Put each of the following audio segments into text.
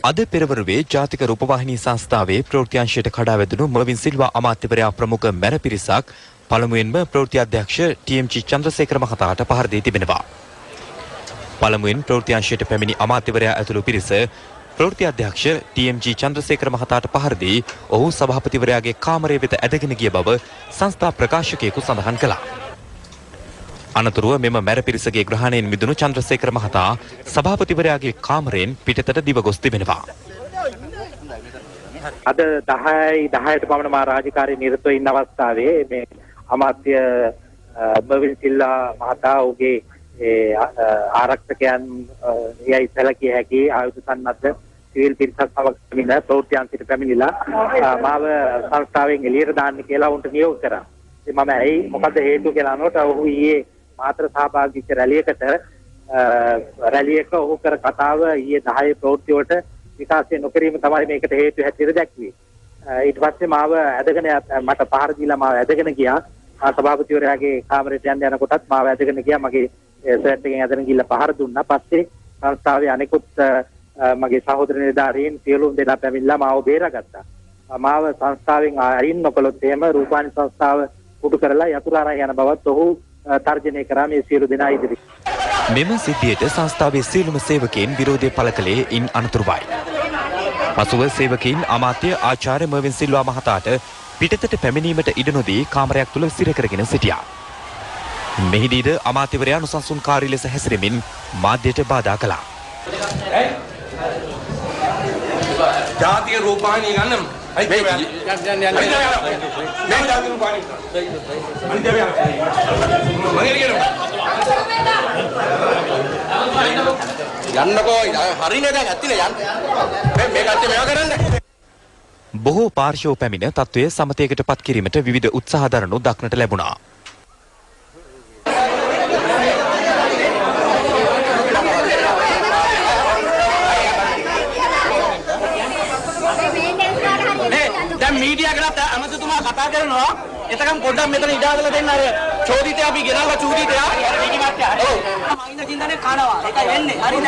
අද පෙරවරුවේ ජාතික රූපවාහිනී සංස්ථාවේ ප්‍රවෘත්තිංශයට කඩා වැදුණු මර්වින් සිල්වා අමාත්‍යවරයා ප්‍රමුඛ මැර පිරිසක් පළමුවෙන්ම ප්‍රවෘත්ති අධ්‍යක්ෂ ටී.එම්.ජී. චන්ද්‍රසේකර මහතාට පහර දී තිබෙනවා. පළමුවෙන් ප්‍රවෘත්තිංශයට පැමිණි අමාත්‍යවරයා ඇතුළු පිරිස ප්‍රවෘත්ති අධ්‍යක්ෂ ටී.එම්.ජී. චන්ද්‍රසේකර මහතාට පහර දී ඔහු සභාපතිවරයාගේ කාමරය වෙත ඇදගෙන ගිය බව සංස්ථා ප්‍රකාශකයෙකු සඳහන් කළා. අනතුරුව මෙම මැර පිරිසගේ ග්‍රහණයෙන් මිදුණු චන්ද්‍රසේකර මහතා සභාපතිවරයාගේ කාමරයෙන් පිටතට දිව ගොස් තිබෙනවා. අද 10ට පමණ මා රාජකාරී නිරතව ඉන්න අවස්ථාවේ මේ අමාත්‍ය මර්වින් සිල්වා මහතා ඔහුගේ ආරක්ෂකයන් යයි සැලකිය හැකි ආයුධ සන්නද්ධ සිවිල් පිරිසක් සමග ප්‍රවෘත්තිංශයට පැමිණිලා මාව සංස්ථාවෙන් එළියට දාන්න කියලා උන්ට නියෝග කරා. ඉතින් මම ඇයි මොකද හේතුව කියලා අහනකොට ඔහු ඊයේ මාතර සහභාගී වෙච්ච රැලියක ඔහු කර කතාව ඊයේ 10 ප්‍රවෘත්ති වලට විකාශය නොකිරීම තමයි මේකට හේතු හැටියට දැක්වේ. ඊට පස්සේ මාව ඇදගෙන මට පහර දීලා මාව ඇදගෙන ගියා. සභාපතිවරයාගේ කාමරයට යන්න යනකොටත් මාව ඇදගෙන ගියා. මගේ සර්ට් එකෙන් ඇදගෙන ගිහලා පහර දුන්නා. පස්සේ සංස්ථාවේ අනෙකුත් මගේ සහෝදර නිලධාරීන් සියලුම දෙනා පැමිණලා මාව බේරාගත්තා. මාව සංස්ථාවෙන් අයින් නොකළොත් එහෙම රූපවාහිනී සංස්ථාව කුඩු කරලා යතුරාරා යන බවත් ඔහු තර්ජනය කරා මේ සියලු දෙනා ඉදිරියේ. මෙම සිද්ධියට සංස්ථාවේ සියලුම සේවකයන් විරෝධය පළ කළේ ඉන් අනතුරුවයි. පසුව සේවකයන් අමාත්‍ය ආචාර්ය මර්වින් සිල්වා මහතාට පිටතට පැමිණීමට ඉඩ නොදී කාමරයක් තුල සිර කරගෙන සිටියා. මෙහිදීද අමාත්‍යවරයා නොසන්සුන්කාරී ලෙස හැසිරෙමින් මාධ්‍යයට බාධා කළා. ජාතික රූපවාහිනිය ගන්න බොහෝ පාර්ශව පැමිණ තත්ත්වය සමතයකට පත් කිරීමට විවිධ උත්සාහ දරනු දක්නට ලැබුණා. මීඩියා කරත් අමතතුමා කතා කරනවා. එතකම් පොඩ්ඩක් මෙතන ඉඩ හදලා දෙන්න අර චෝදිතය අපි ගෙනල්ලා චෝදිතය. ඔව්. මයින්න චින්තනේ කනවා. ඒකයි වෙන්නේ. හරිද?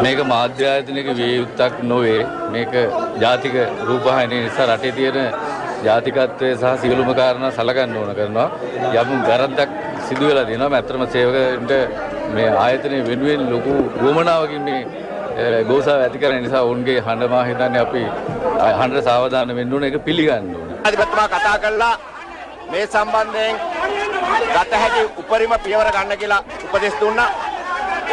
මේක මාධ්‍ය ආයතනයක විය යුත්තක් නොවේ. මේක ජාතික රූපවාහිනිය නිසා රටේ තියෙන ජාතිකත්වය සහ සියලුම කාරණා සලකන්න ඕන කරනවා. යම් වැරද්දක් සිදු වෙලා තියෙනවා. ඇත්තටම සේවකයන්ට මේ ආයතනය වෙනුවෙන් ලොකු වමනාවකින් මේ ගෝසාව ඇති කරන නිසා ඔවුන්ගේ හඬ මා හිතන්නේ අපි හඬ සාවධාන වෙන්න ඕන ඒක පිළිගන්න ඕන. අධිපතිතුමා කතා කළා මේ සම්බන්ධයෙන් ගත හැකි උපරිම පියවර ගන්න කියලා උපදෙස් දුන්නා.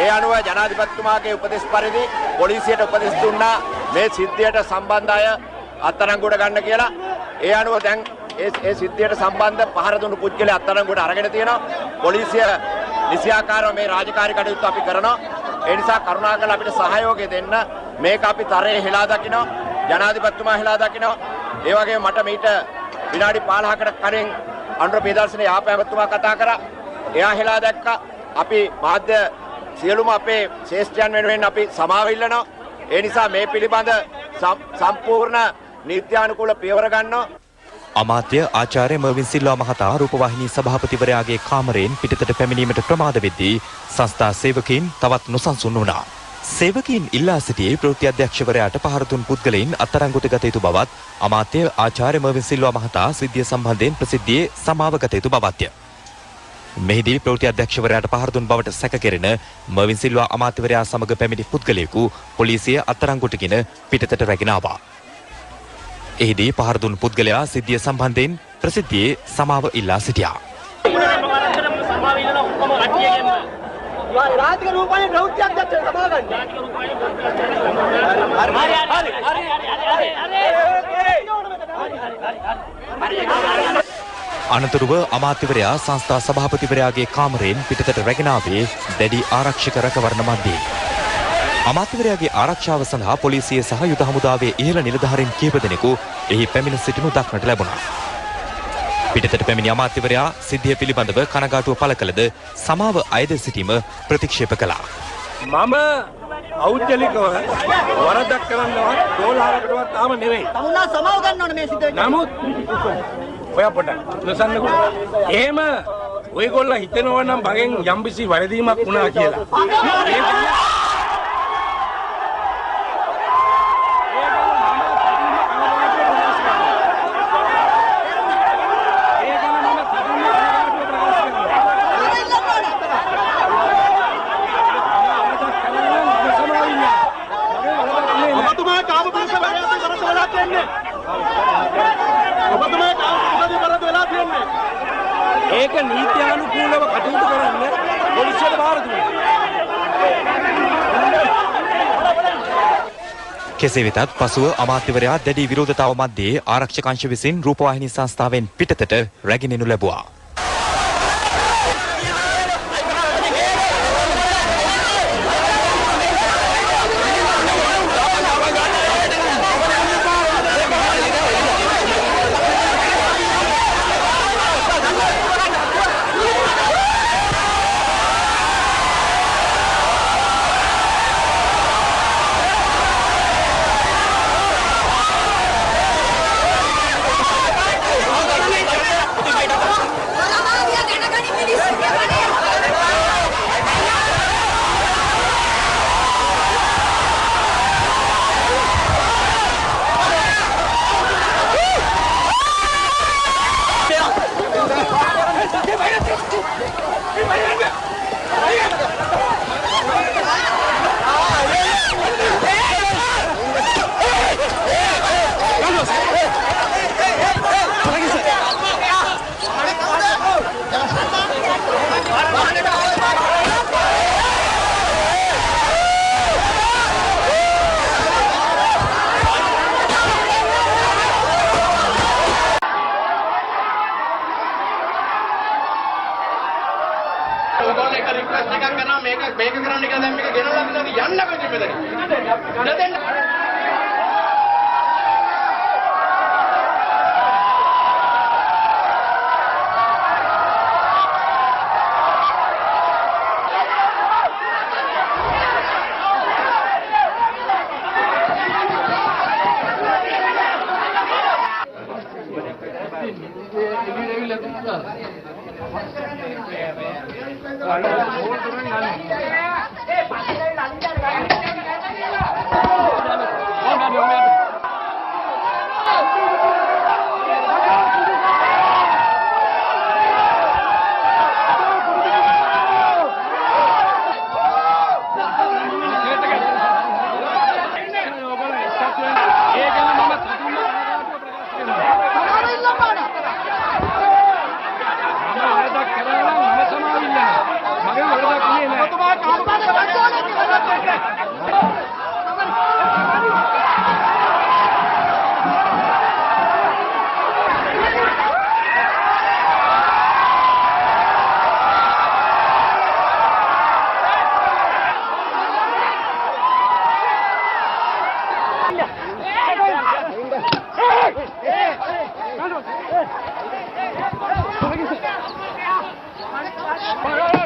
ඒ අනුව ජනාධිපතිතුමාගේ උපදෙස් පරිදි පොලිසියට උපදෙස් දුන්නා මේ සිද්ධියට සම්බන්ධ අය අත්අඩංගුවට ගන්න කියලා. ඒ අනුව දැන් ඒ සිද්ධියට සම්බන්ධ පහර දුන්නු පුද්ගලයා අත්අඩංගුවට අරගෙන තියෙනවා. පොලිසිය නිසියාකාරව මේ රාජකාරී කටයුතු අපි කරනවා. ඒ නිසා කරුණාකරලා අපිට සහයෝගය දෙන්න. මේක අපි තරයේ හෙලා දකිනවා. ජනාධිපතිතුමා හෙලා දකිනවා. ඒ වගේම මට මීට විනාඩි 15කට කලින් අනුර ප්‍රදර්ශනයේ ආපෑමතුමා කතා කරා. එයා හෙලා දැක්කා. අපි මාධ්‍ය සියලුම අපේ ශ්‍රේෂ්ඨයන් වෙනුවෙන් අපි සමාව ඉල්ලනවා. ඒ නිසා මේ පිළිබඳ සම්පූර්ණ නීත්‍යානුකූල පියවර ගන්නවා. අමාත්‍ය ආචාර්ය මර්වින් සිල්වා මහතා රූපවාහිනී සභාපතිවරයාගේ කාමරයෙන් පිටතට පැමිණීමට ප්‍රමාද වෙද්දී සංස්ථා සේවකයින් තවත් නොසන්සුන් වුණා. සේවකයින් ඉල්ලා සිටියේ ප්‍රවෘත්ති අධ්‍යක්ෂවරයාට පහර දුන් පුද්ගලයින් අත්අඩංගුවට ගත යුතු බවත් අමාත්‍ය ආචාර්ය මර්වින් සිල්වා මහතා සිද්ධිය සම්බන්ධයෙන් ප්‍රසිද්ධියේ සමාව ගත යුතු බවත්ය. මෙහිදී ප්‍රවෘත්ති අධ්‍යක්ෂවරයාට පහර දුන් බවට සැක කෙරෙන මර්වින් සිල්වා අමාත්‍යවරයා සමග පැමිණි පුද්ගලයෙකු පොලිසිය අත්අඩංගුවටගෙන පිටතට රැගෙන ආවා. එහිදී පහර දුන් පුද්ගලයා සිද්ධිය සම්බන්ධයෙන් ප්‍රසිද්ධියේ සමාව ඉල්ලා සිටියා. රාජ්‍ය රූපවාහිනී ප්‍රවෘත්තියක් දැක්කේ සමාව ගන්න. අනතුරුව අමාත්‍යවරයා සංස්ථා සභාපතිවරයාගේ කාමරයෙන් පිටතට රැගෙන ආවේ දැඩි ආරක්ෂක රැකවරණ මැද්දේ. අමාත්‍යවරයාගේ ආරක්ෂාව සඳහා පොලිසිය සහ යුද හමුදාවේ ඉහළ නිලධාරීන් කීප දෙනෙකු එහි පැමිණ සිටිනු දක්නට ලැබුණා. පිටතට පැමිණි අමාත්‍යවරයා සිද්ධිය පිළිබඳව කනගාටුව පළ කළද සමාව අයද සිටීම ප්‍රතික්ෂේප කළා. මම ඖද්දලිකව වරදක් කරන්නවත් දෝලහරකටවත් ආම නෙවෙයි. තමුන්ලා සමාව ගන්න ඕනේ මේ සිද්ධ වෙච්ච. නමුත් ඔයා පොඩ්ඩක් නසන්නකෝ. එහෙම ඔයගොල්ලෝ හිතනවා නම් මගෙන් යම්කිසි වැරදීමක් වුණා කියලා. ඒක නීත්‍යානුකූලව කටයුතු කරන්න පොලිසියට බාර දුන්නා. කෙසේ වෙතත් පසුව අමාත්‍යවරයා දැඩි විරෝධතාව මැද්දේ ආරක්ෂක අංශ විසින් රූපවාහිනී සංස්ථාවෙන් පිටතට රැගෙනෙනු ලැබුවා. ඔයගොල්ලෝ එක රික්වෙස්ට් එකක් කරනවා මේක කරන්න කියලා දැන් මේක ගෙනල්ලා දෙනවා යන්න බෑ මෙතන. Hey!